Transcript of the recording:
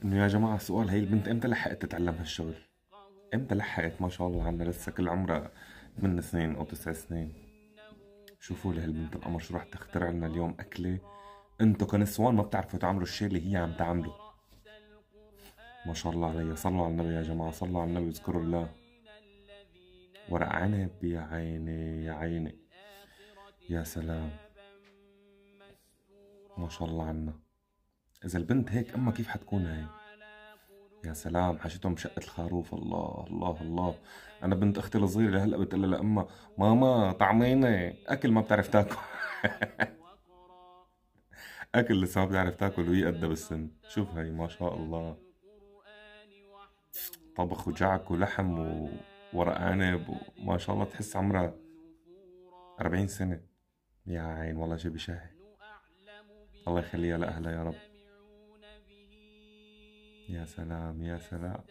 انه يا جماعة السؤال، هي البنت امتى لحقت تتعلم هالشغل؟ امتى لحقت؟ ما شاء الله عنها لسه كل عمرها 8 سنين او 9 سنين. شوفوا لي هالبنت القمر شو راح تخترع لنا اليوم اكلة. انتو كنسوان ما بتعرفوا تعملوا الشيء اللي هي عم تعمله. ما شاء الله عليها، صلوا على النبي يا جماعة، صلوا على النبي واذكروا الله. ورق عنب، يا عيني يا عيني. يا سلام. ما شاء الله عنا. اذا البنت هيك امها كيف حتكون هي؟ يا سلام، حشتهم بشقة الخروف. الله الله الله. انا بنت اختي الصغيرة لهلا بتقول لها لامها: ماما طعميني اكل، ما بتعرف تاكل. اكل لسه ما بتعرف تاكل وهي قدها بالسن. شوف هي ما شاء الله. طبخ وجعك ولحم وورق عنب وما شاء الله تحس عمرها 40 سنة. يا عين والله شي بشهي. الله يخليها لأهلها يا رب. يا سلام يا سلام.